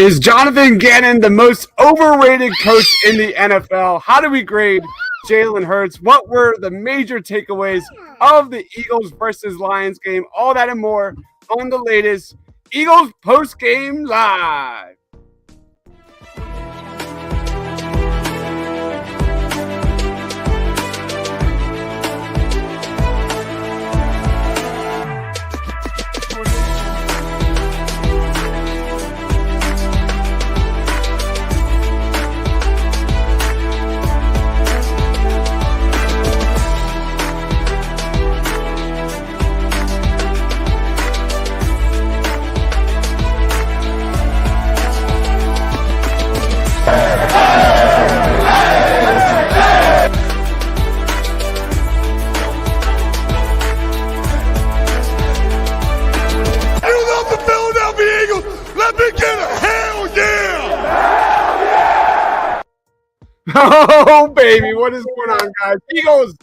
Is Jonathan Gannon the most overrated coach in the NFL? How do we grade Jalen Hurts? What were the major takeaways of the Eagles versus Lions game? All that and more on the latest Eagles post-game live. Oh, baby, what is going on, guys? Eagles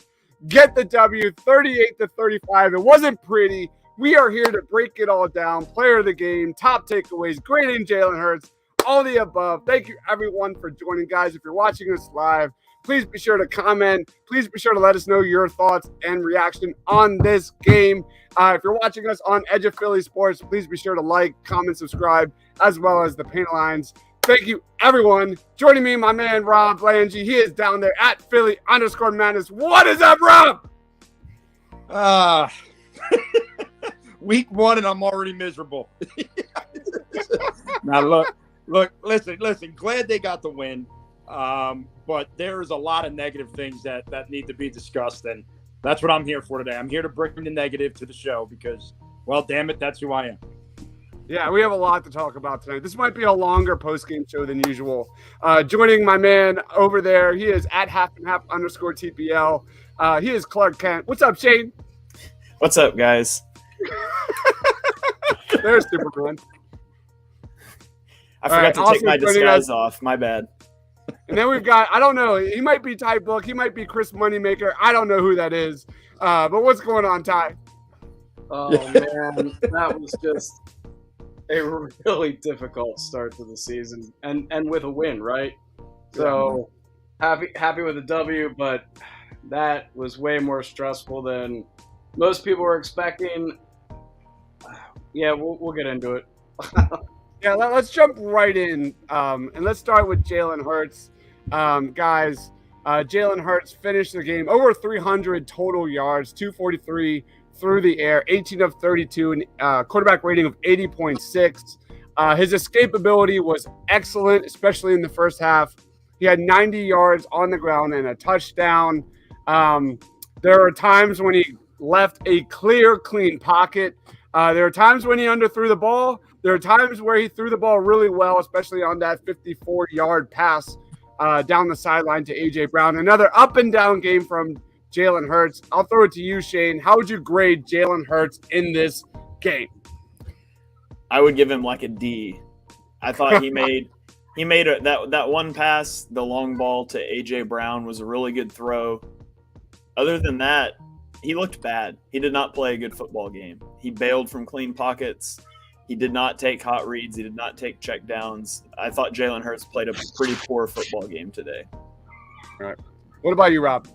get the W, 38-35. It wasn't pretty. We are here to break it all down. Player of the game, top takeaways, grading Jalen Hurts, all the above. Thank you, everyone, for joining, guys. If you're watching us live, please be sure to comment. Please be sure to let us know your thoughts and reaction on this game. If you're watching us on Edge of Philly Sports, please be sure to like, comment, subscribe, as well as the Paint Lines. Thank you, everyone. Joining me, my man, Rob Lange. He is down there at Philly_Madness. What is up, Rob? Week one, and I'm already miserable. Now, look, listen. Glad they got the win, but there's a lot of negative things that need to be discussed, and that's what I'm here for today. I'm here to bring the negative to the show because, well, damn it, that's who I am. Yeah, we have a lot to talk about tonight. This might be a longer post-game show than usual. Joining my man over there, he is at @halfandhalf_TPL. He is Clark Kent. What's up, Shane? What's up, guys? There's Superman. I forgot to take my disguise off. My bad. And then we've got, I don't know, he might be Ty Book. He might be Chris Moneymaker. I don't know who that is. But what's going on, Ty? Oh, man, that was just a really difficult start to the season, and with a win, right? So happy with the W, but that was way more stressful than most people were expecting. Yeah, we'll get into it. Yeah, let's jump right in, and let's start with Jalen Hurts. Guys, Jalen Hurts finished the game over 300 total yards, 243 through the air, 18 of 32, and quarterback rating of 80.6. His escapability was excellent, especially in the first half. He had 90 yards on the ground and a touchdown. There are times when he left a clean pocket. There are times when he underthrew the ball. There are times where he threw the ball really well, especially on that 54-yard pass down the sideline to A.J. Brown. Another up-and-down game from Jalen Hurts. I'll throw it to you, Shane. How would you grade Jalen Hurts in this game? I would give him like a D. I thought he made that one pass, the long ball to A.J. Brown was a really good throw. Other than that, he looked bad. He did not play a good football game. He bailed from clean pockets. He did not take hot reads. He did not take check downs. I thought Jalen Hurts played a pretty poor football game today. All right. What about you, Rob?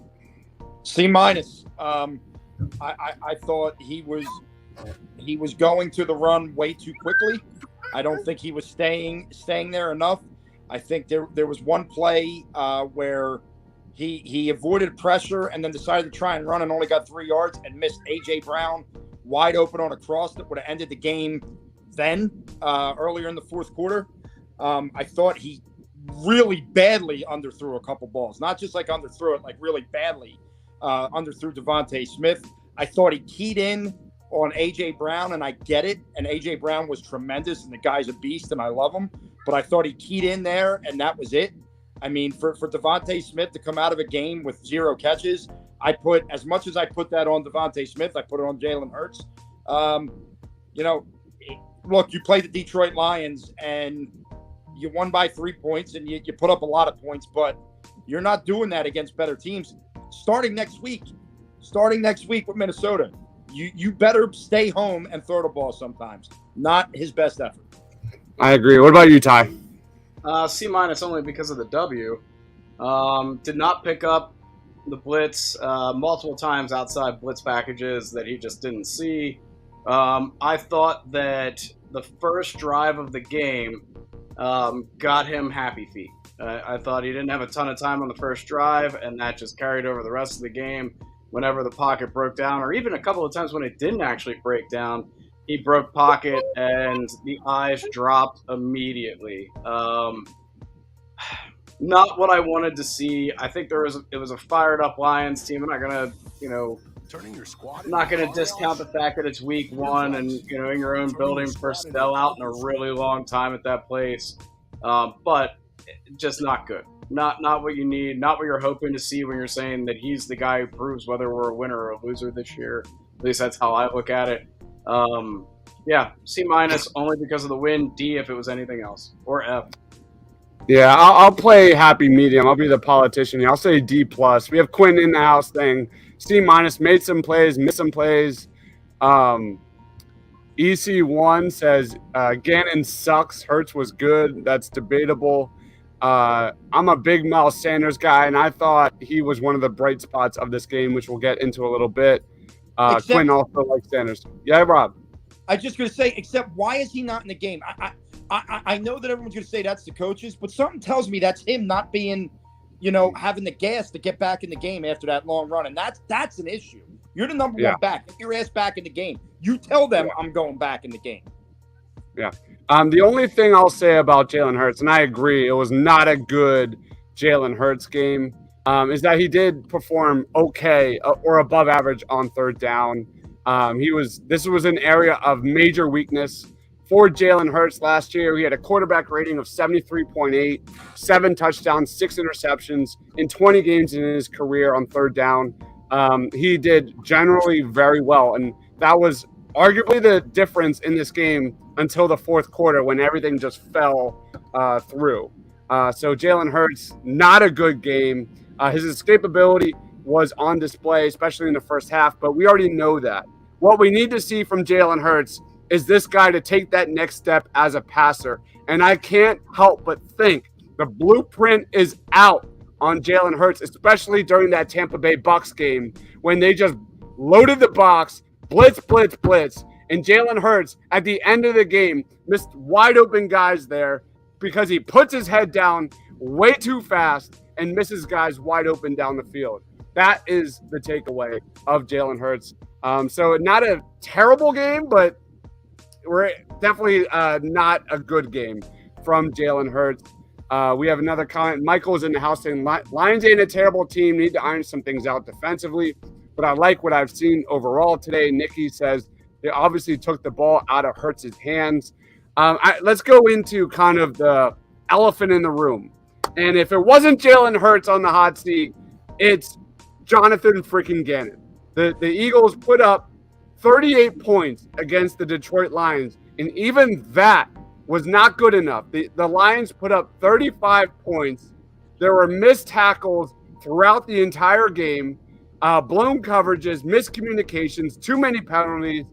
C-. I thought he was going to the run way too quickly. I don't think he was staying there enough. I think there was one play where he avoided pressure and then decided to try and run and only got 3 yards and missed A.J. Brown wide open on a cross that would have ended the game then earlier in the fourth quarter. I thought he really badly underthrew a couple balls. Not just like underthrew it, like really badly underthrew Devontae Smith. I thought he keyed in on A.J. Brown, and I get it. And A.J. Brown was tremendous, and the guy's a beast, and I love him. But I thought he keyed in there, and that was it. I mean, for Devontae Smith to come out of a game with 0 catches, I put, as much as I put that on Devontae Smith, I put it on Jalen Hurts. Look, you play the Detroit Lions, and you won by 3 points, and you put up a lot of points, but you're not doing that against better teams. Starting next week with Minnesota, you better stay home and throw the ball sometimes. Not his best effort. I agree. What about you, Ty? C minus only because of the W. Did not pick up the blitz multiple times outside blitz packages that he just didn't see. I thought that the first drive of the game got him happy feet. I thought he didn't have a ton of time on the first drive, and that just carried over the rest of the game. Whenever the pocket broke down, or even a couple of times when it didn't actually break down, he broke pocket and the eyes dropped immediately. Not what I wanted to see. I think it was a fired up Lions team. I'm not gonna, I'm not gonna discount the fact that it's week one and in your own building, first sell out in a really long time at that place, but just not good. Not what you need. Not what you're hoping to see when you're saying that he's the guy who proves whether we're a winner or a loser this year. At least that's how I look at it. Yeah, C minus only because of the win. D if it was anything else, or F. Yeah, I'll play happy medium. I'll be the politician here. I'll say D plus. We have Quinn in the house thing. C minus, made some plays, missed some plays. EC1 says Gannon sucks. Hurts was good. That's debatable. I'm a big Miles Sanders guy, and I thought he was one of the bright spots of this game, which we'll get into a little bit. Quinn also likes Sanders. Yeah, Rob. I just going to say, except why is he not in the game? I know that everyone's going to say that's the coaches, but something tells me that's him not being, having the gas to get back in the game after that long run. And that's an issue. You're the number one back. Get your ass back in the game. You tell them I'm going back in the game. Yeah. The only thing I'll say about Jalen Hurts, and I agree, it was not a good Jalen Hurts game, is that he did perform okay or above average on third down. This was an area of major weakness for Jalen Hurts last year. He had a quarterback rating of 73.8, 7 touchdowns, 6 interceptions in 20 games in his career on third down. He did generally very well, and that was arguably the difference in this game until the fourth quarter when everything just fell through. So Jalen Hurts, not a good game. His escapability was on display, especially in the first half, but we already know that. What we need to see from Jalen Hurts is this guy to take that next step as a passer. And I can't help but think the blueprint is out on Jalen Hurts, especially during that Tampa Bay Bucs game when they just loaded the box, blitz, and Jalen Hurts at the end of the game missed wide open guys there because he puts his head down way too fast and misses guys wide open down the field. That is the takeaway of Jalen Hurts. So not a terrible game, but we're definitely not a good game from Jalen Hurts. We have another comment. Michael's in the house saying Lions ain't a terrible team. Need to iron some things out defensively. But I like what I've seen overall today. Nikki says they obviously took the ball out of Hurts' hands. Let's go into kind of the elephant in the room. And if it wasn't Jalen Hurts on the hot seat, it's Jonathan freaking Gannon. The Eagles put up 38 points against the Detroit Lions, and even that was not good enough. The Lions put up 35 points. There were missed tackles throughout the entire game, blown coverages, miscommunications, too many penalties.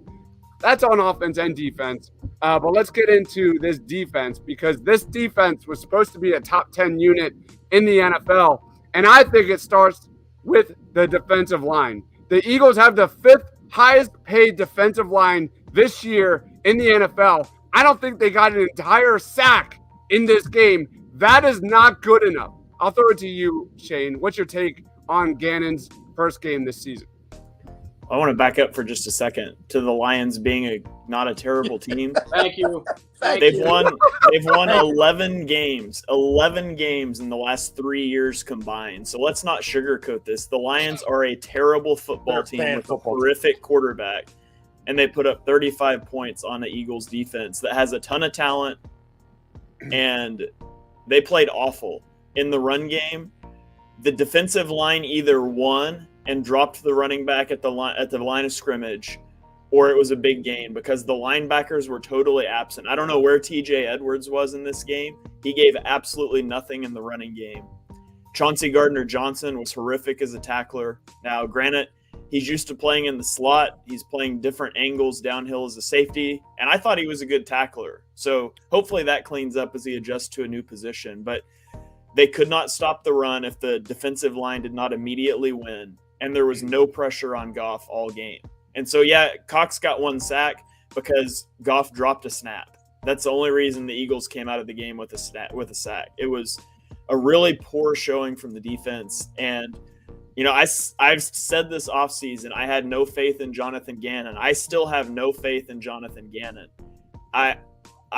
That's on offense and defense. But let's get into this defense because this defense was supposed to be a top 10 unit in the NFL, and I think it starts with the defensive line. The Eagles have the 5th highest paid defensive line this year in the NFL. I don't think they got an entire sack in this game. That is not good enough. I'll throw it to you, Shane. What's your take on Gannon's first game this season? I want to back up for just a second to the Lions being not a terrible team. Thank you. They've won 11 games in the last 3 years combined. So let's not sugarcoat this. The Lions are a terrible football team with a horrific quarterback, and they put up 35 points on the Eagles defense that has a ton of talent, and they played awful in the run game. The defensive line either won and dropped the running back at the line of scrimmage, or it was a big gain because the linebackers were totally absent. I don't know where TJ Edwards was in this game. He gave absolutely nothing in the running game. Chauncey Gardner-Johnson was horrific as a tackler. Now, granted, He's used to playing in the slot. He's playing different angles downhill as a safety. And I thought he was a good tackler. So hopefully that cleans up as he adjusts to a new position. But they could not stop the run if the defensive line did not immediately win. And there was no pressure on Goff all game. And so, yeah, Cox got 1 sack because Goff dropped a snap. That's the only reason the Eagles came out of the game with a sack. It was a really poor showing from the defense. And I've said this offseason, I had no faith in Jonathan Gannon. I still have no faith in Jonathan Gannon. I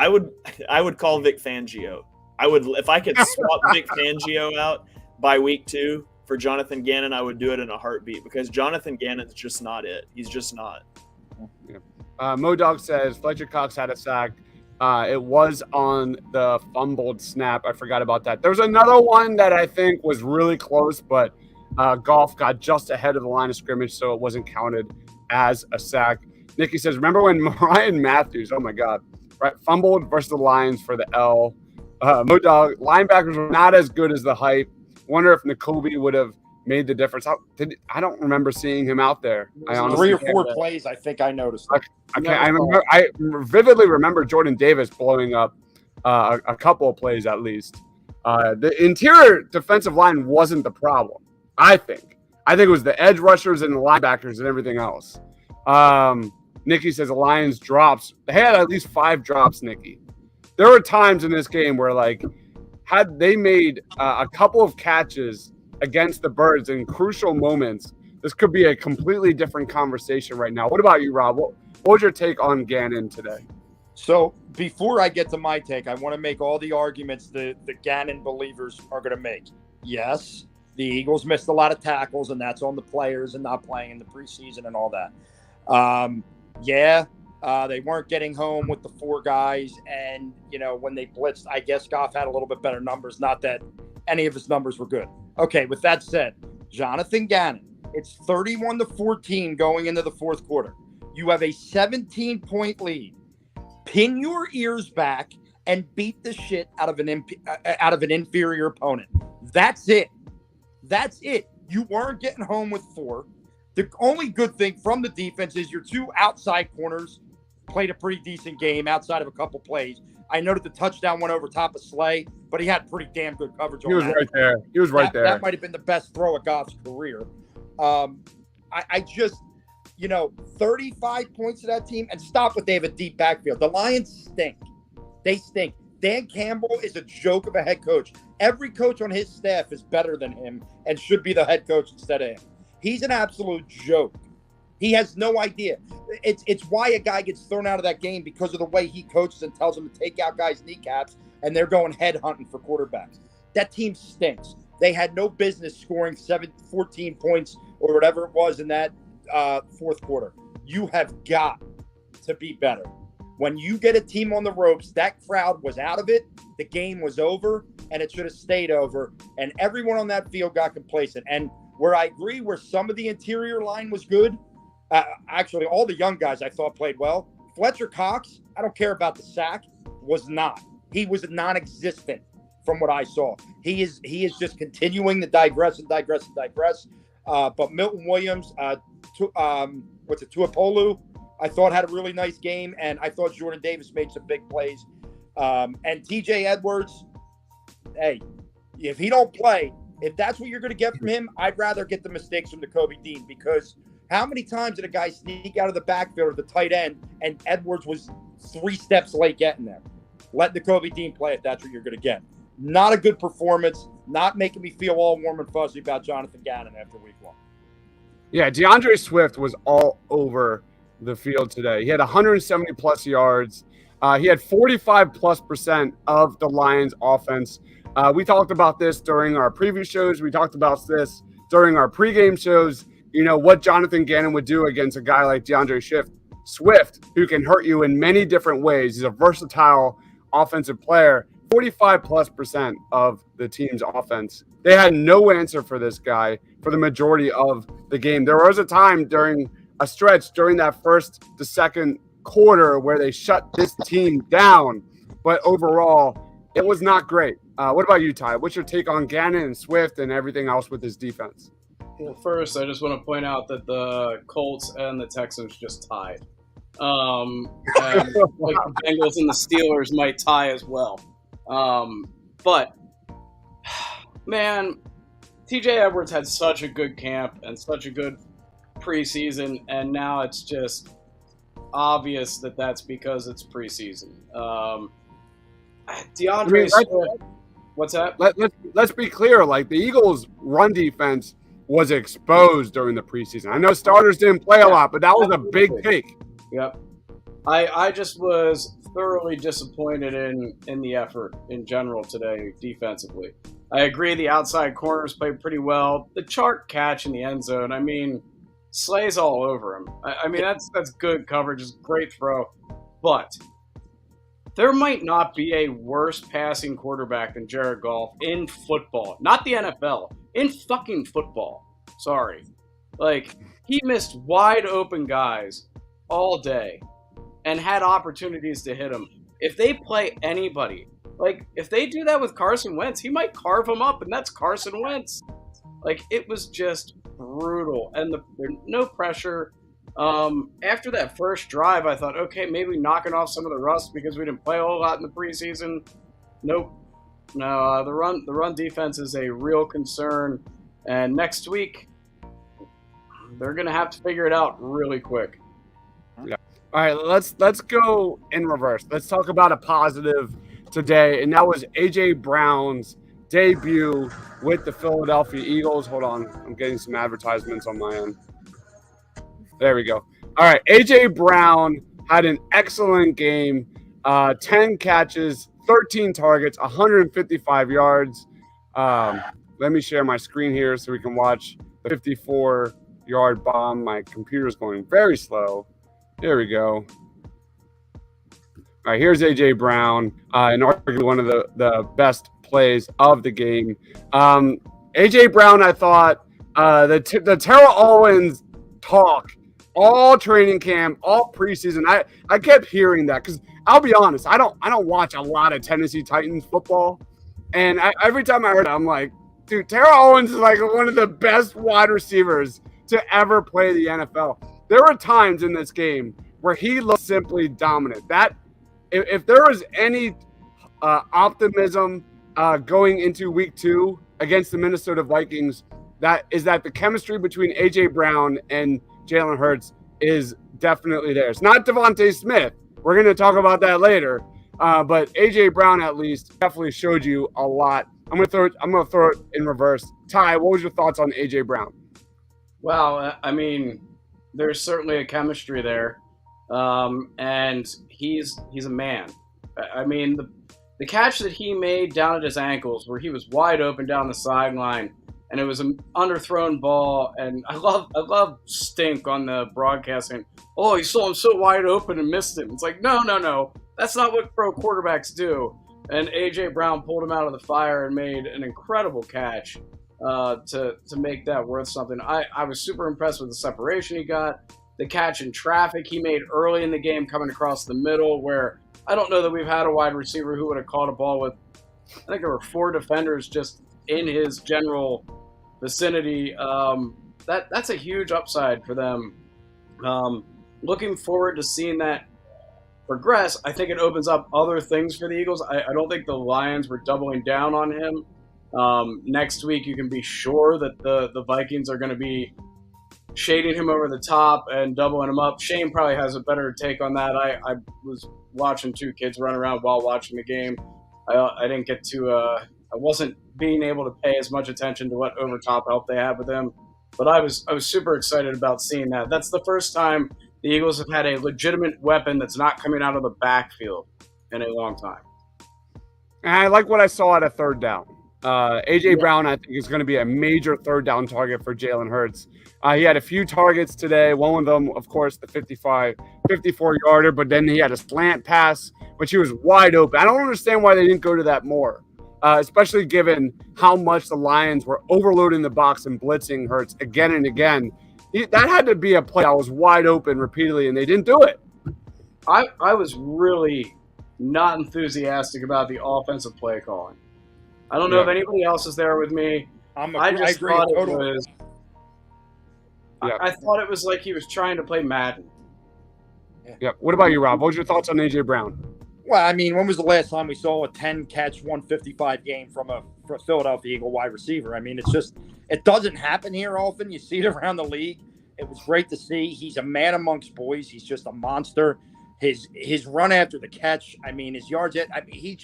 would call Vic Fangio. If I could swap Vic Fangio out by week 2 for Jonathan Gannon, I would do it in a heartbeat because Jonathan Gannon's just not it. He's just not. Yeah. Modog says Fletcher Cox had a sack. It was on the fumbled snap. I forgot about that. There was another one that I think was really close, but Goff got just ahead of the line of scrimmage, so it wasn't counted as a sack. Nikki says, remember when Ryan Matthews, oh my God, right, fumbled versus the Lions for the L. Modog, linebackers were not as good as the hype. Wonder if Nakobe would have made the difference. I don't remember seeing him out there. I honestly 3 or 4 plays, I think I noticed. I vividly remember Jordan Davis blowing up a couple of plays at least. The interior defensive line wasn't the problem. I think it was the edge rushers and the linebackers and everything else. Nikki says the Lions drops. They had at least 5 drops, Nikki. There were times in this game where, like, had they made a couple of catches against the Birds in crucial moments, this could be a completely different conversation right now. What about you, Rob? What was your take on Gannon today? So before I get to my take, I want to make all the arguments the Gannon believers are going to make. Yes, the Eagles missed a lot of tackles, and that's on the players and not playing in the preseason and all that. They weren't getting home with the 4 guys, and, when they blitzed, I guess Goff had a little bit better numbers, not that any of his numbers were good. Okay, with that said, Jonathan Gannon, it's 31-14 going into the 4th quarter. You have a 17-point lead. Pin your ears back and beat the shit out of an inferior opponent. That's it. That's it. You weren't getting home with 4. The only good thing from the defense is your 2 outside corners played a pretty decent game outside of a couple plays. I noted the touchdown went over top of Slay, but he had pretty damn good coverage on that. He was right there. That might have been the best throw of Goff's career. I just, 35 points to that team, and stop with they have a deep backfield. The Lions stink. They stink. Dan Campbell is a joke of a head coach. Every coach on his staff is better than him and should be the head coach instead of him. He's an absolute joke. He has no idea. It's why a guy gets thrown out of that game because of the way he coaches and tells them to take out guys' kneecaps, and they're going head hunting for quarterbacks. That team stinks. They had no business scoring 14 points or whatever it was in that 4th quarter. You have got to be better. When you get a team on the ropes, that crowd was out of it. The game was over, and it should have stayed over. And everyone on that field got complacent. And where I agree, where some of the interior line was good, actually, all the young guys I thought played well. Fletcher Cox, I don't care about the sack, was not. He was non-existent from what I saw. He is just continuing to digress. But Milton Williams, Tuapolu, I thought had a really nice game, and I thought Jordan Davis made some big plays. And TJ Edwards, hey, if he don't play, if that's what you're going to get from him, I'd rather get the mistakes from Nakobe Dean, because how many times did a guy sneak out of the backfield or the tight end and Edwards was 3 steps late getting there? Let Nakobe Dean play if that's what you're going to get. Not a good performance, not making me feel all warm and fuzzy about Jonathan Gannon after week 1. Yeah, DeAndre Swift was all over the field today. He had 170-plus yards. He had 45+% of the Lions' offense. We talked about this during our preview shows. We talked about this during our pregame shows. What Jonathan Gannon would do against a guy like DeAndre Swift, who can hurt you in many different ways. He's a versatile offensive player. 45+% of the team's offense. They had no answer for this guy for the majority of the game. There was a time during a stretch during that first to second quarter where they shut this team down, but overall, it was not great. What about you, Ty? What's your take on Gannon and Swift and everything else with his defense? Well, first, I just want to point out that the Colts and the Texans just tied. And like the Bengals and the Steelers might tie as well. But, man, TJ Edwards had such a good camp and such a good preseason, and now it's just obvious that that's because it's preseason. DeAndre Swift, what's that? Let's be clear. Like, the Eagles' run defense was exposed during the preseason. I know starters didn't play a lot, but that was a big take. Yep. I just was thoroughly disappointed in the effort in general today defensively. I agree the outside corners played pretty well. The Chark catch in the end zone, I mean, Slay's all over him. I mean, that's good coverage. It's a great throw. But there might not be a worse passing quarterback than Jared Goff in football. Not the NFL. In fucking football. Sorry. Like, he missed wide open guys all day and had opportunities to hit him. If they play anybody, like, if they do that with Carson Wentz, he might carve him up, and that's Carson Wentz. Like, it was just brutal. And no pressure. After that first drive, I thought, okay, maybe knocking off some of the rust because we didn't play a whole lot in the preseason. Nope. No, the run defense is a real concern. And next week, they're going to have to figure it out really quick. Yeah. All right, let's go in reverse. Let's talk about a positive today, and that was A.J. Brown's debut with the Philadelphia Eagles. Hold on, I'm getting some advertisements on my end. There we go. All right, A.J. Brown had an excellent game, 10 catches, 13 targets, 155 yards. Let me share my screen here so we can watch the 54-yard bomb. My computer's going very slow. There we go. All right, here's A.J. Brown, and arguably one of the best plays of the game. A.J. Brown, I thought, the Terrell Owens talk, all training camp, all preseason, I kept hearing that because I'll be honest, I don't watch a lot of Tennessee Titans football, and every time I heard it, I'm like, dude, Terrell Owens is like one of the best wide receivers to ever play the NFL. There were times in this game where he looked simply dominant. That if there was any optimism going into week 2 against the Minnesota Vikings, that the chemistry between A.J. Brown and Jalen Hurts is definitely there. It's not Devontae Smith. We're going to talk about that later. But A.J. Brown at least definitely showed you a lot. I'm going to throw it in reverse. Ty, what was your thoughts on A.J. Brown? Well, I mean, there's certainly a chemistry there, and he's a man. I mean, the catch that he made down at his ankles, where he was wide open down the sideline, and it was an underthrown ball. And I love Stink on the broadcasting. Oh, he saw him so wide open and missed him. It's like, no, that's not what pro quarterbacks do. And A.J. Brown pulled him out of the fire and made an incredible catch to make that worth something. I was super impressed with the separation he got, the catch in traffic he made early in the game coming across the middle, where I don't know that we've had a wide receiver who would have caught a ball with, I think there were 4 defenders just in his general vicinity. That's a huge upside for them. Looking forward to seeing that progress. I think it opens up other things for the Eagles. I don't think the Lions were doubling down on him. Next week, you can be sure that the Vikings are going to be shading him over the top and doubling him up. Shane probably has a better take on that. I was watching 2 kids run around while watching the game. I didn't get to I wasn't being able to pay as much attention to what over top help they have with him, but I was super excited about seeing that. That's the first time the Eagles have had a legitimate weapon that's not coming out of the backfield in a long time. And I like what I saw at a third down. A.J. Brown, I think, is going to be a major third down target for Jalen Hurts. He had a few targets today. One of them, of course, the 54-yarder, but then he had a slant pass, which he was wide open. I don't understand why they didn't go to that more, especially given how much the Lions were overloading the box and blitzing Hurts again and again. That had to be a play that was wide open repeatedly, and they didn't do it. I was really not enthusiastic about the offensive play calling. I don't know if anybody else is there with me. I agree thought totally. Yeah. I thought it was like he was trying to play Madden. Yeah. What about you, Rob? What was your thoughts on AJ Brown? Well, I mean, when was the last time we saw a 10-catch, 155 game from a Philadelphia Eagle wide receiver? I mean, it doesn't happen here often. You see it around the league. It was great to see. He's a man amongst boys. He's just a monster. His run after the catch, I mean, his yards, I mean,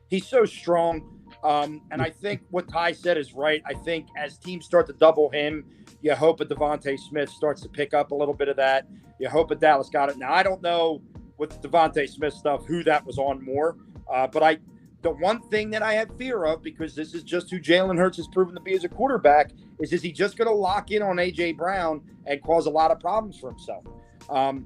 he's so strong. And I think what Ty said is right. I think as teams start to double him, you hope that Devontae Smith starts to pick up a little bit of that. You hope that Dallas got it. Now, I don't know with the Devontae Smith stuff who that was on more. But the one thing that I have fear of, because this is just who Jalen Hurts has proven to be as a quarterback, is he just going to lock in on A.J. Brown and cause a lot of problems for himself? I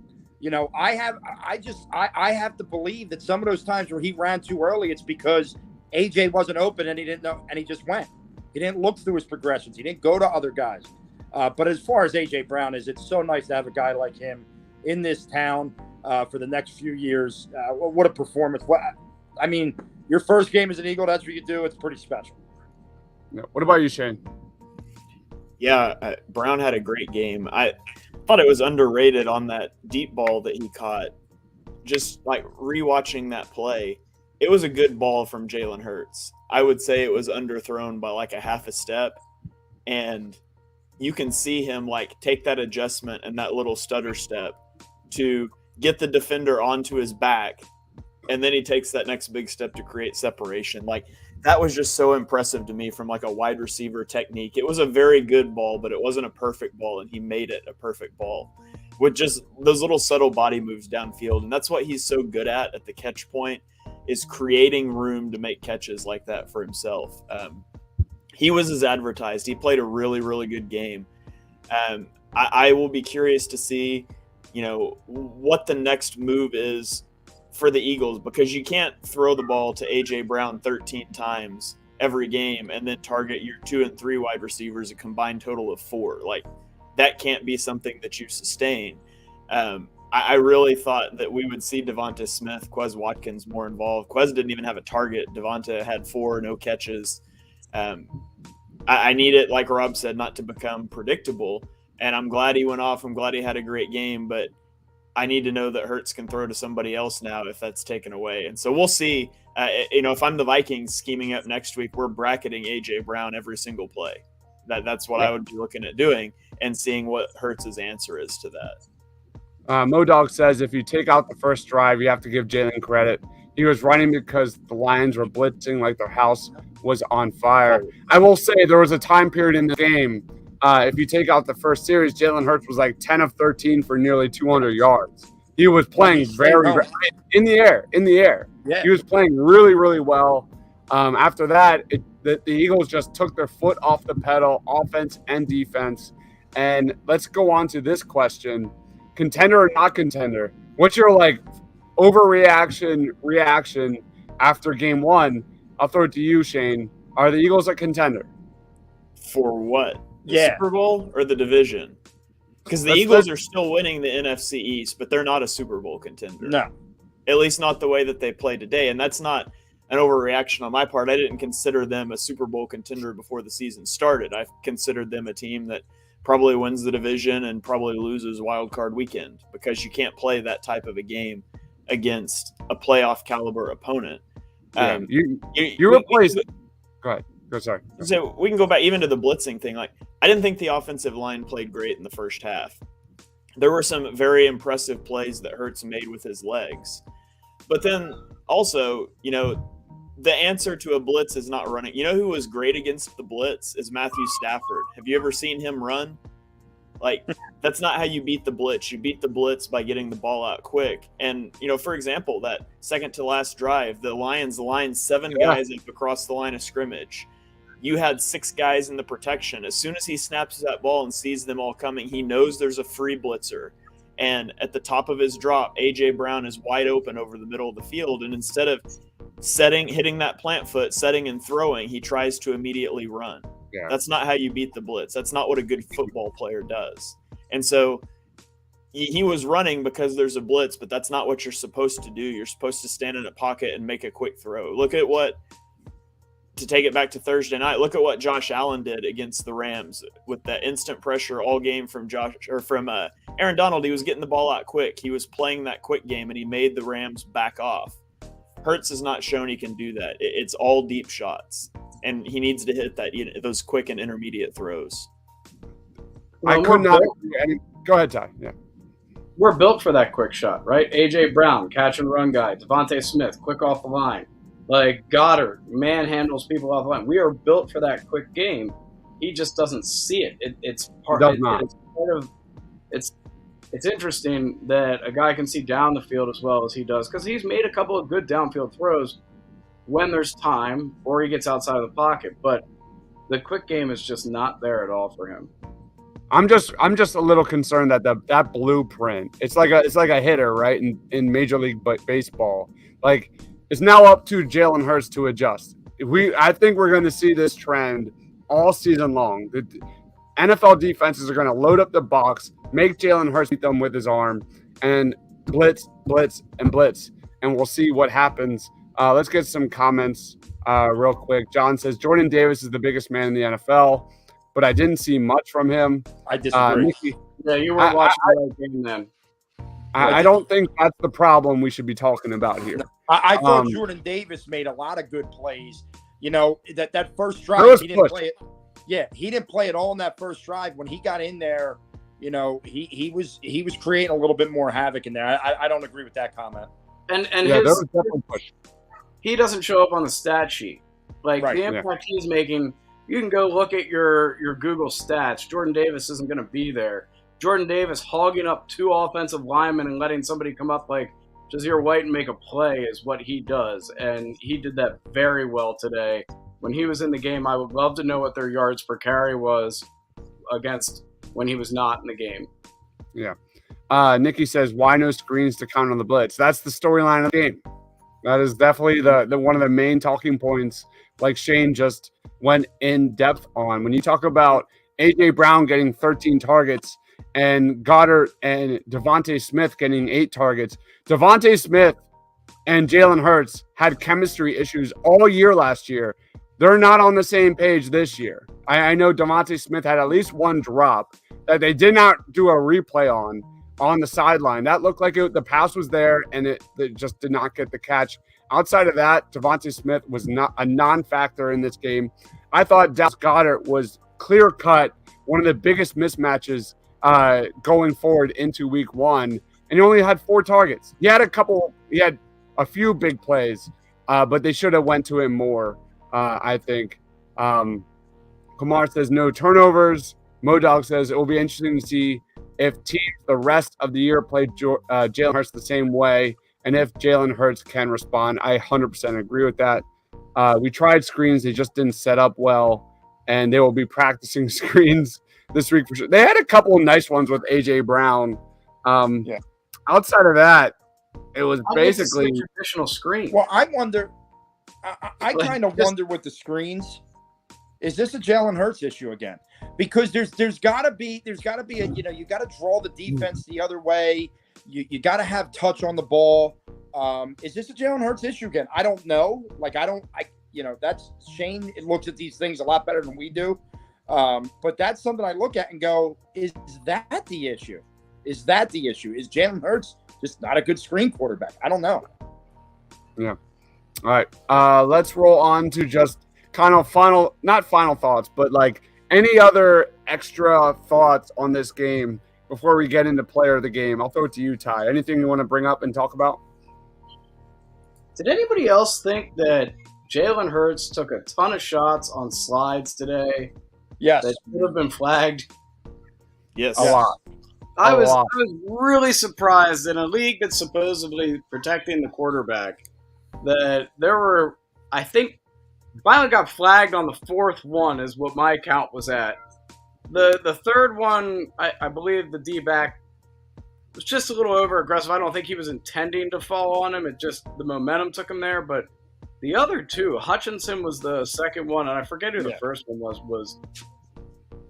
have to believe that some of those times where he ran too early, it's because AJ wasn't open and he didn't know, and he just went. He didn't look through his progressions. He didn't go to other guys. But as far as AJ Brown is, it's so nice to have a guy like him in this town for the next few years. What a performance! I mean, your first game as an Eagle, that's what you do. It's pretty special. Yeah. What about you, Shane? Yeah, Brown had a great game. I thought it was underrated on that deep ball that he caught. Just like rewatching that play, it was a good ball from Jalen Hurts. I would say it was underthrown by like a half a step, and you can see him like take that adjustment and that little stutter step to get the defender onto his back, and then he takes that next big step to create separation. Like, that was just so impressive to me from like a wide receiver technique. It was a very good ball, but it wasn't a perfect ball, and he made it a perfect ball with just those little subtle body moves downfield. And that's what he's so good at the catch point, is creating room to make catches like that for himself. He was as advertised. He played a really, really good game. I will be curious to see, what the next move is for the Eagles, because you can't throw the ball to A.J. Brown 13 times every game and then target your 2 and 3 wide receivers a combined total of 4. Like, that can't be something that you sustain. I really thought that we would see Devonta Smith, Quez Watkins more involved. Quez didn't even have a target. Devonta had 4, no catches. I need it, like Rob said, not to become predictable. And I'm glad he went off. I'm glad he had a great game. But I need to know that Hurts can throw to somebody else now if that's taken away. And so we'll see. If I'm the Vikings scheming up next week, we're bracketing A.J. Brown every single play. That's what I would be looking at doing, and seeing what Hurts' answer is to that. Modog says if you take out the first drive, you have to give Jalen credit. He was running because the Lions were blitzing like their house was on fire. I will say there was a time period in the game. If you take out the first series, Jalen Hurts was like 10 of 13 for nearly 200 yards. He was playing very in the air. Yeah. He was playing really, really well. After that, the Eagles just took their foot off the pedal, offense and defense. And let's go on to this question. Contender or not contender? What's your reaction after game one? I'll throw it to you, Shane. Are the Eagles a contender? For what? The Super Bowl or the division? Because the Eagles are still winning the NFC East, but they're not a Super Bowl contender. No. At least not the way that they play today. And that's not an overreaction on my part. I didn't consider them a Super Bowl contender before the season started. I considered them a team that probably wins the division and probably loses wild card weekend, because you can't play that type of a game against a playoff caliber opponent. You replaced it. Go ahead. Sorry. So we can go back even to the blitzing thing. Like, I didn't think the offensive line played great in the first half. There were some very impressive plays that Hurts made with his legs. But then also, the answer to a blitz is not running. You know who was great against the blitz is Matthew Stafford. Have you ever seen him run? Like, that's not how you beat the blitz. You beat the blitz by getting the ball out quick. And, for example, that second to last drive, the Lions lined 7 guys up across the line of scrimmage. You had 6 guys in the protection. As soon as he snaps that ball and sees them all coming, he knows there's a free blitzer. And at the top of his drop, A.J. Brown is wide open over the middle of the field. And instead of hitting that plant foot, setting and throwing, he tries to immediately run. Yeah. That's not how you beat the blitz. That's not what a good football player does. And so he was running because there's a blitz, but that's not what you're supposed to do. You're supposed to stand in a pocket and make a quick throw. Look at what to take it back to Thursday night, look at what Josh Allen did against the Rams with that instant pressure all game from Aaron Donald. He was getting the ball out quick. He was playing that quick game, and he made the Rams back off. Hurts has not shown he can do that. It's all deep shots, and he needs to hit those quick and intermediate throws. I could not. Go ahead, Ty. Yeah. We're built for that quick shot, right? A.J. Brown, catch and run guy. Devontae Smith, quick off the line. Like Goddard, manhandles people off the line. We are built for that quick game. He just doesn't see it. It's part of. It's interesting that a guy can see down the field as well as he does, because he's made a couple of good downfield throws when there's time or he gets outside of the pocket. But the quick game is just not there at all for him. I'm just a little concerned that that blueprint. It's like a hitter, right? In Major League Baseball, like it's now up to Jalen Hurts to adjust. I think we're going to see this trend all season long. The NFL defenses are going to load up the box, make Jalen Hurts beat them with his arm, and blitz, and we'll see what happens. Let's get some comments real quick. John says Jordan Davis is the biggest man in the NFL, but I didn't see much from him. I disagree. Nikki, yeah, you were watching the game then. I don't think that's the problem we should be talking about here. I thought Jordan Davis made a lot of good plays. You know, that first drive, he didn't play it. Yeah, he didn't play it all in that first drive. When he got in there, you know, he was creating a little bit more havoc in there. I don't agree with that comment. And yeah, he doesn't show up on the stat sheet. Like the impact he's making, you can go look at your Google stats. Jordan Davis isn't going to be there. Jordan Davis hogging up 2 offensive linemen and letting somebody come up like Jazir White and make a play is what he does. And he did that very well today. When he was in the game, I would love to know what their yards per carry was against when he was not in the game. Yeah. Nikki says, why no screens to count on the blitz? That's the storyline of the game. That is definitely the one of the main talking points, like Shane just went in depth on. When you talk about A.J. Brown getting 13 targets and Goddard and Devontae Smith getting 8 targets, Devontae Smith and Jalen Hurts had chemistry issues all year last year. They're not on the same page this year. I know Devontae Smith had at least one drop that they did not do a replay on the sideline. That looked like the pass was there, and it just did not get the catch. Outside of that, Devontae Smith was not a non-factor in this game. I thought Dallas Goedert was clear-cut, one of the biggest mismatches going forward into week 1, and he only had 4 targets. He had a few big plays, but they should have went to him more, I think. Kumar says no turnovers. Modog says it will be interesting to see if teams the rest of the year play Jalen Hurts the same way, and if Jalen Hurts can respond. I 100% agree with that. We tried screens. They just didn't set up well, and they will be practicing screens this week for sure. They had a couple of nice ones with A.J. Brown. Outside of that, it was basically traditional screen. Well, I wonder. I kind of wonder with the screens. Is this a Jalen Hurts issue again? Because there's got to be a, you got to draw the defense the other way. You got to have touch on the ball. Is this a Jalen Hurts issue again? I don't know. That's Shane. It looks at these things a lot better than we do. But that's something I look at and go, is that the issue? Is Jalen Hurts just not a good screen quarterback? I don't know. Yeah. All right. Let's roll on to just kind of not final thoughts, but like any other extra thoughts on this game before we get into player of the game. I'll throw it to you, Ty. Anything you want to bring up and talk about? Did anybody else think that Jalen Hurts took a ton of shots on slides today? Yes. That should have been flagged? Yes. A lot. I was really surprised in a league that's supposedly protecting the quarterback that there were, I think, finally got flagged on the 4th one is what my count was at. The 3rd one, I believe the D-back was just a little over aggressive. I don't think he was intending to fall on him. It just, the momentum took him there. But the other 2, Hutchinson was the 2nd one, and I forget who the first one was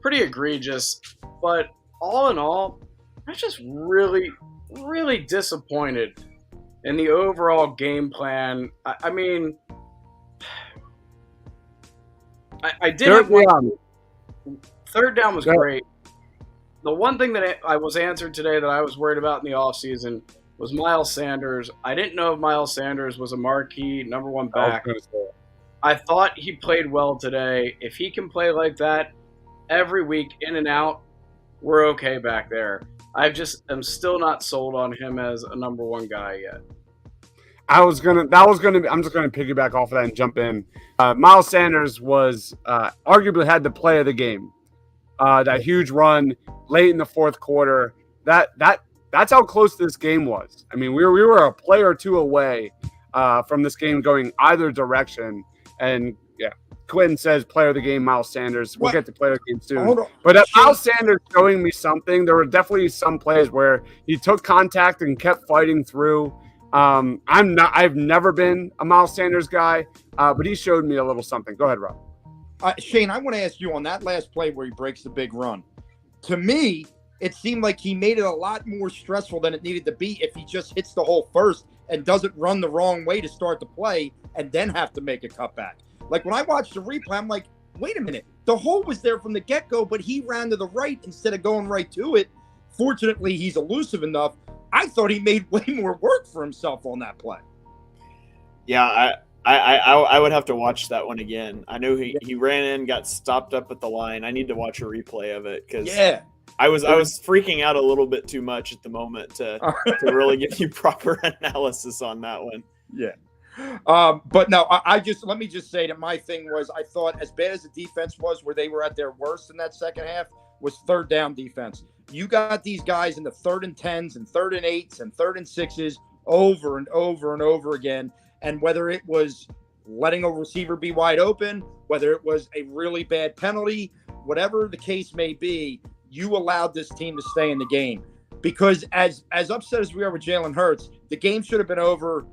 pretty egregious. But all in all, I was just really, really disappointed in the overall game plan. I mean, I did have one. Third down was Yeah. great. The one thing that I was answered today that I was worried about in the offseason was Miles Sanders. I didn't know if Miles Sanders was a marquee number one back. I thought he played well today. If he can play like that every week, in and out, we're okay back there. I'm still not sold on him as a number one guy yet. I'm just gonna piggyback off of that and jump in. Miles Sanders was arguably had the play of the game. That huge run late in the fourth quarter. That's how close this game was. I mean, we were a play or two away from this game going either direction. And yeah, Quinn says player of the game, Miles Sanders. We'll get to player of the game soon. But Miles Sanders showing me something. There were definitely some plays where he took contact and kept fighting through. I've never been a Miles Sanders guy, but he showed me a little something. Go ahead, Rob. Shane, I want to ask you on that last play where he breaks the big run. To me, it seemed like he made it a lot more stressful than it needed to be if he just hits the hole first and doesn't run the wrong way to start the play and then have to make a cutback. Like when I watched the replay, I'm like, wait a minute. The hole was there from the get-go, but he ran to the right instead of going right to it. Fortunately, he's elusive enough. I thought he made way more work for himself on that play. Yeah, I would have to watch that one again. I know he ran in, got stopped up at the line. I need to watch a replay of it because I was freaking out a little bit too much at the moment to really give you proper analysis on that one. Yeah. But no, let me just say that my thing was I thought as bad as the defense was where they were at their worst in that second half was third down defense. You got these guys in the 3rd and 10s and 3rd and 8s and 3rd and 6s over and over and over again. And whether it was letting a receiver be wide open, whether it was a really bad penalty, whatever the case may be, you allowed this team to stay in the game. Because as upset as we are with Jalen Hurts, the game should have been over,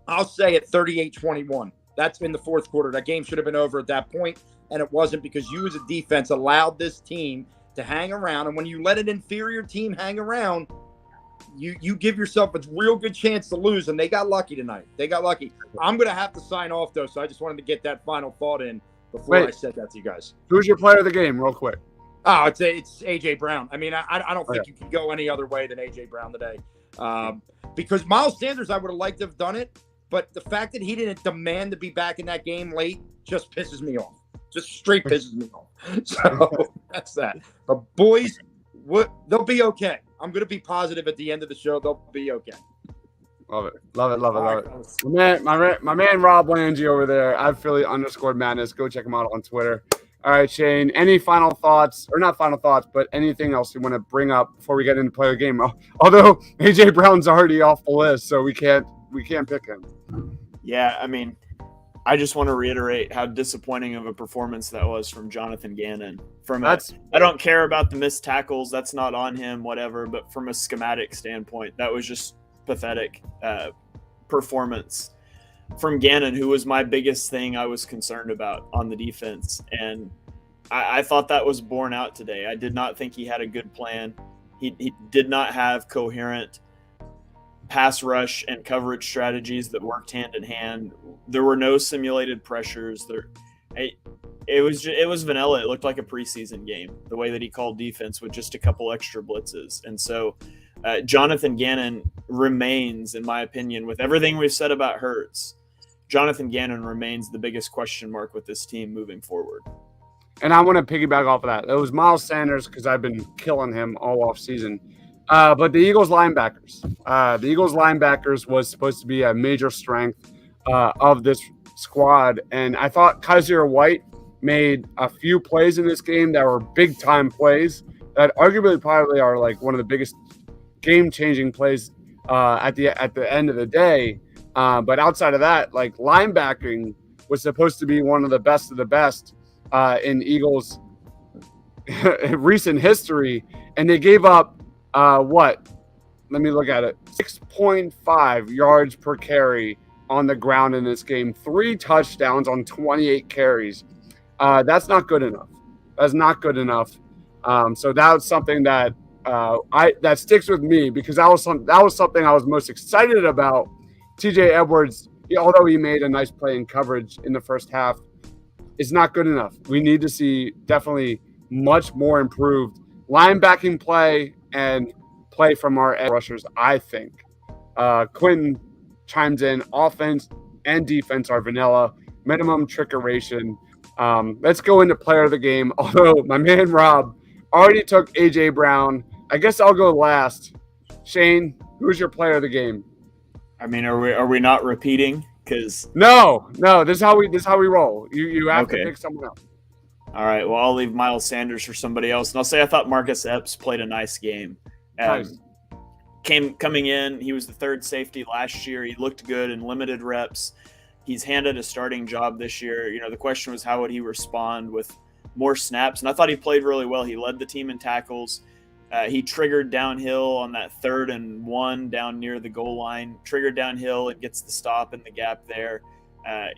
I'll say at 38-21. That's in the fourth quarter. That game should have been over at that point, and it wasn't because you as a defense allowed this team to hang around. And when you let an inferior team hang around, you give yourself a real good chance to lose, and they got lucky tonight. They got lucky. I'm going to have to sign off, though, so I just wanted to get that final thought in before I said that to you guys. Who's your player of the game, real quick? Oh, it's A.J. Brown. I mean, I don't think you can go any other way than A.J. Brown today. Because Miles Sanders, I would have liked to have done it, but the fact that he didn't demand to be back in that game late just pisses me off. Just straight pisses me off. So that's that. But boys, they'll be okay. I'm going to be positive at the end of the show. They'll be okay. Love it. My man Rob Langy over there, @Philly_madness. Go check him out on Twitter. All right, Shane, any final thoughts, or not final thoughts, but anything else you want to bring up before we get into play the game? Although A.J. Brown's already off the list, so we can't pick him. Yeah, I mean, I just want to reiterate how disappointing of a performance that was from Jonathan Gannon. I don't care about the missed tackles. That's not on him, whatever. But from a schematic standpoint, that was just pathetic performance from Gannon, who was my biggest thing I was concerned about on the defense. And I thought that was borne out today. I did not think he had a good plan. He did not have coherent pass rush and coverage strategies that worked hand in hand. There were no simulated pressures. It was vanilla. It looked like a preseason game, the way that he called defense with just a couple extra blitzes. And so Jonathan Gannon remains, in my opinion, with everything we've said about Hurts, Jonathan Gannon remains the biggest question mark with this team moving forward. And I want to piggyback off of that. It was Miles Sanders because I've been killing him all off season. But the Eagles linebackers was supposed to be a major strength of this squad. And I thought Kaiser White made a few plays in this game that were big time plays that arguably probably are like one of the biggest game changing plays at the end of the day. But outside of that, like linebacking was supposed to be one of the best in Eagles recent history. And they gave up let me look at it. 6.5 yards per carry on the ground in this game. 3 touchdowns on 28 carries. That's not good enough. That's not good enough. So that was something that that sticks with me because that was something I was most excited about. TJ Edwards, although he made a nice play in coverage in the first half, is not good enough. We need to see definitely much more improved linebacking play and play from our edge rushers, I think. Quentin chimes in, offense and defense are vanilla, minimum trickeration. Let's go into player of the game. Although my man Rob already took A.J. Brown. I guess I'll go last. Shane, who's your player of the game? I mean, are we not repeating? Because No. This is how we roll. You have to pick someone else. All right. Well, I'll leave Miles Sanders for somebody else, and I'll say I thought Marcus Epps played a nice game. Nice. Coming in, he was the third safety last year. He looked good in limited reps. He's handed a starting job this year. You know, the question was how would he respond with more snaps, and I thought he played really well. He led the team in tackles. He triggered downhill on that 3rd and 1 down near the goal line, triggered downhill and gets the stop in the gap there.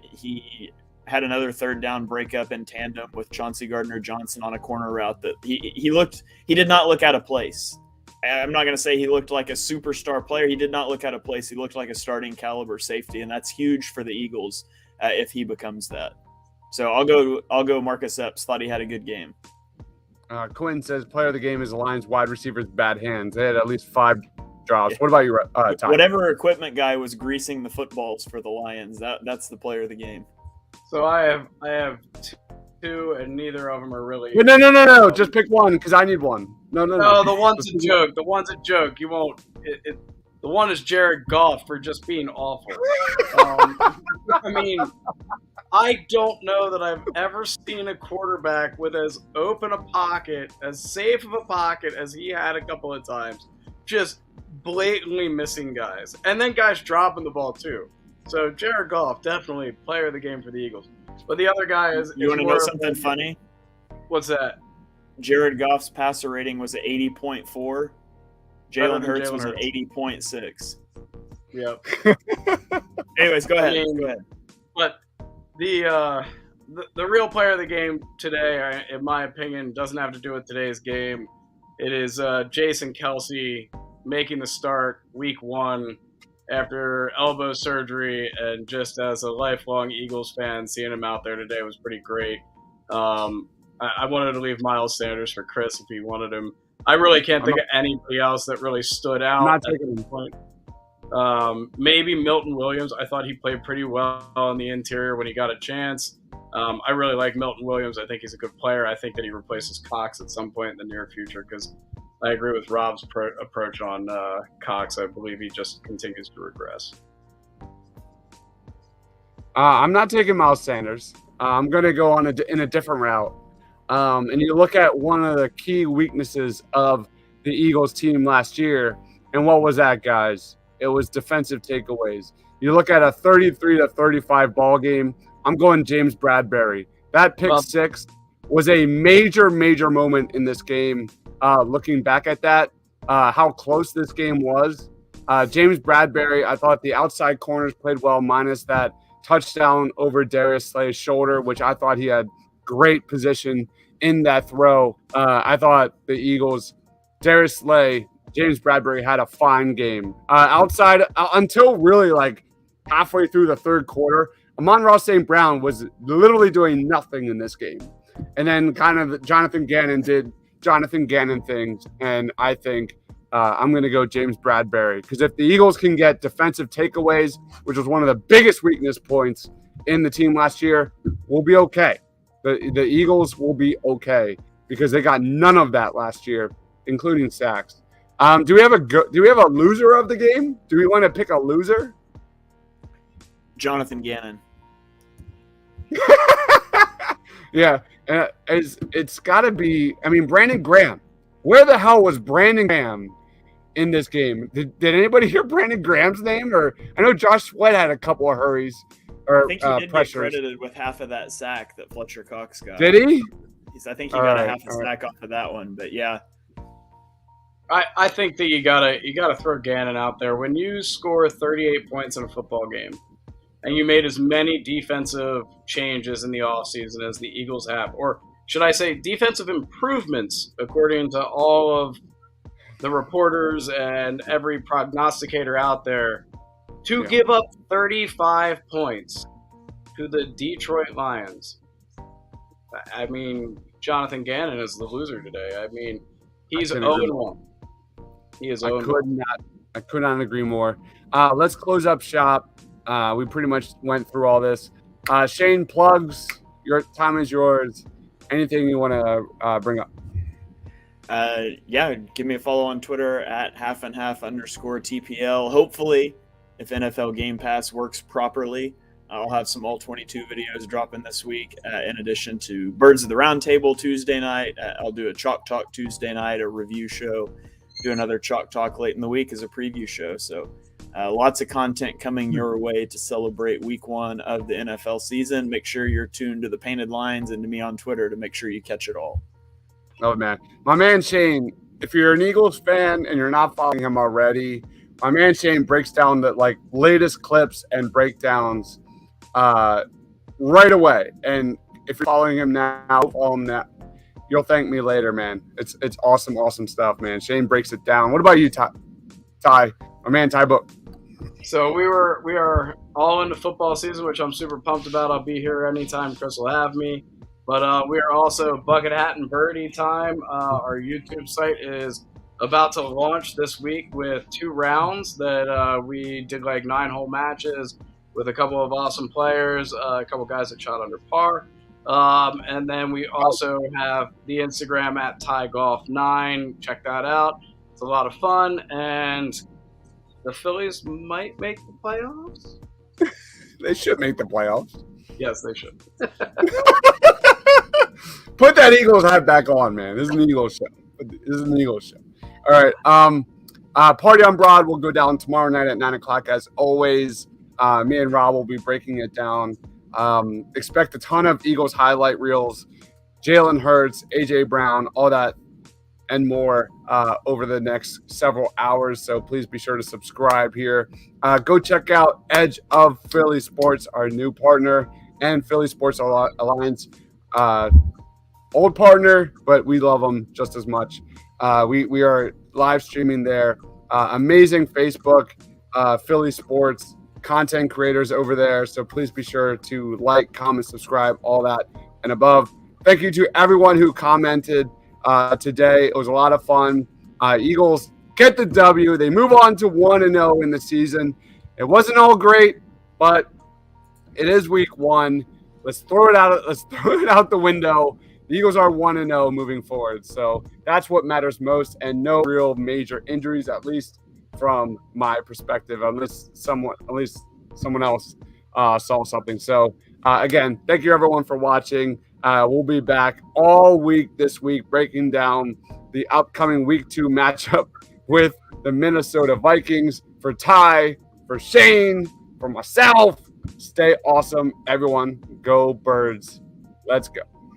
He had another 3rd down breakup in tandem with Chauncey Gardner-Johnson on a corner route that he did not look out of place. I'm not going to say he looked like a superstar player. He did not look out of place. He looked like a starting caliber safety, and that's huge for the Eagles if he becomes that. So I'll go Marcus Epps. Thought he had a good game. Quinn says player of the game is the Lions wide receivers' bad hands. They had at least 5 drops. What about you, Tom? Whatever equipment guy was greasing the footballs for the Lions, that's the player of the game. So I have 2, and neither of them are really. No. Just pick one because I need one. No. The one's a joke. The one's a joke. You won't. The one is Jared Goff for just being awful. I mean, I don't know that I've ever seen a quarterback with as open a pocket, as safe of a pocket as he had a couple of times, just blatantly missing guys. And then guys dropping the ball, too. So Jared Goff, definitely player of the game for the Eagles. But the other guy is. You want to know something funny? What's that? Jared Goff's passer rating was at 80.4. Jalen Hurts was at 80.6. Yep. Anyways, go ahead. Go ahead. But the real player of the game today, in my opinion, doesn't have to do with today's game. It is Jason Kelce making the start week 1 after elbow surgery, and just as a lifelong Eagles fan, seeing him out there today was pretty great. I wanted to leave Miles Sanders for Chris if he wanted him. I really can't think of anybody else that really stood out. I'm not taking him. Point. Maybe Milton Williams. I thought he played pretty well in the interior when he got a chance. I really like Milton Williams. I think he's a good player. I think that he replaces Cox at some point in the near future because I agree with Rob's approach on Cox. I believe he just continues to regress. I'm not taking Miles Sanders. I'm going to go in a different route. And you look at one of the key weaknesses of the Eagles team last year, and what was that, guys? It was defensive takeaways. You look at a 33-35 ball game. I'm going James Bradbury. That pick 6 was a major moment in this game. Looking back at that, how close this game was. James Bradbury, I thought the outside corners played well, minus that touchdown over Darius Slay's shoulder, which I thought he had great position in that throw. I thought the Eagles, Darius Slay, James Bradbury had a fine game. Outside until really like halfway through the 3rd quarter, Amon-Ra St. Brown was literally doing nothing in this game. And then kind of Jonathan Gannon did Jonathan Gannon things, and I think I'm going to go James Bradbury because if the Eagles can get defensive takeaways, which was one of the biggest weakness points in the team last year, we'll be okay. The Eagles will be okay because they got none of that last year, including sacks. Do we have a loser of the game? Do we want to pick a loser? Jonathan Gannon. Yeah, it's got to be. I mean, Brandon Graham. Where the hell was Brandon Graham in this game? Did anybody hear Brandon Graham's name? Or I know Josh Sweat had a couple of hurries or I think he did pressures. get credited with half of that sack that Fletcher Cox got. Did he? I think he got a half a sack off of that one. But yeah. I think that you gotta throw Gannon out there. When you score 38 points in a football game, and you made as many defensive changes in the offseason as the Eagles have, or should I say defensive improvements, according to all of the reporters and every prognosticator out there, give up 35 points to the Detroit Lions I mean, Jonathan Gannon is the loser today. I mean, he's couldn't agree 0-1. He is I 0-1. could not agree more. Let's close up shop. We pretty much went through all this. Shane, plugs. Your time is yours. Anything you want to bring up? Yeah, give me a follow on Twitter at @halfandhalf_TPL. Hopefully, if NFL Game Pass works properly, I'll have some all 22 videos dropping this week. In addition to Birds of the Round Table Tuesday night, I'll do a Chalk Talk Tuesday night, a review show. Do another Chalk Talk late in the week as a preview show. So lots of content coming your way to celebrate week 1 of the NFL season. Make sure you're tuned to the Painted Lines and to me on Twitter to make sure you catch it all. Oh, man. My man Shane, if you're an Eagles fan and you're not following him already, my man Shane breaks down the latest clips and breakdowns right away. And if you're following him now, follow him now. You'll thank me later, man. It's awesome stuff, man. Shane breaks it down. What about you, Ty? My man Ty Book. So we are all into football season, which I'm super pumped about. I'll be here anytime Chris will have me. But we are also Bucket Hat and Birdie time. Our YouTube site is about to launch this week with 2 rounds that we did 9-hole matches with a couple of awesome players, a couple guys that shot under par. And then we also have the Instagram at TyGolf9. Check that out. It's a lot of fun. And the Phillies might make the playoffs. They should make the playoffs. Yes, they should. Put that Eagles hat back on, man. This is an Eagles show. All right. Party on Broad will go down tomorrow night at 9 o'clock as always. Me and Rob will be breaking it down. Expect a ton of Eagles highlight reels, Jalen Hurts, AJ Brown, all that and more over the next several hours. So please be sure to subscribe here. Go check out Edge of Philly Sports, our new partner, and Philly Sports Alliance. Old partner, but we love them just as much. We are live streaming there. Amazing Facebook, Philly Sports content creators over there. So please be sure to like, comment, subscribe, all that and above. Thank you to everyone who commented today. It was a lot of fun. Eagles get the W. They move on to 1-0 in the season. It wasn't all great, but it is week 1. Let's throw it out the window. The Eagles are 1-0 moving forward. So that's what matters most, and no real major injuries, at least from my perspective, unless someone else saw something. So again, thank you everyone for watching. We'll be back all week this week breaking down the upcoming week 2 matchup with the Minnesota Vikings. For Ty, for Shane, for myself, stay awesome, everyone. Go Birds. Let's go.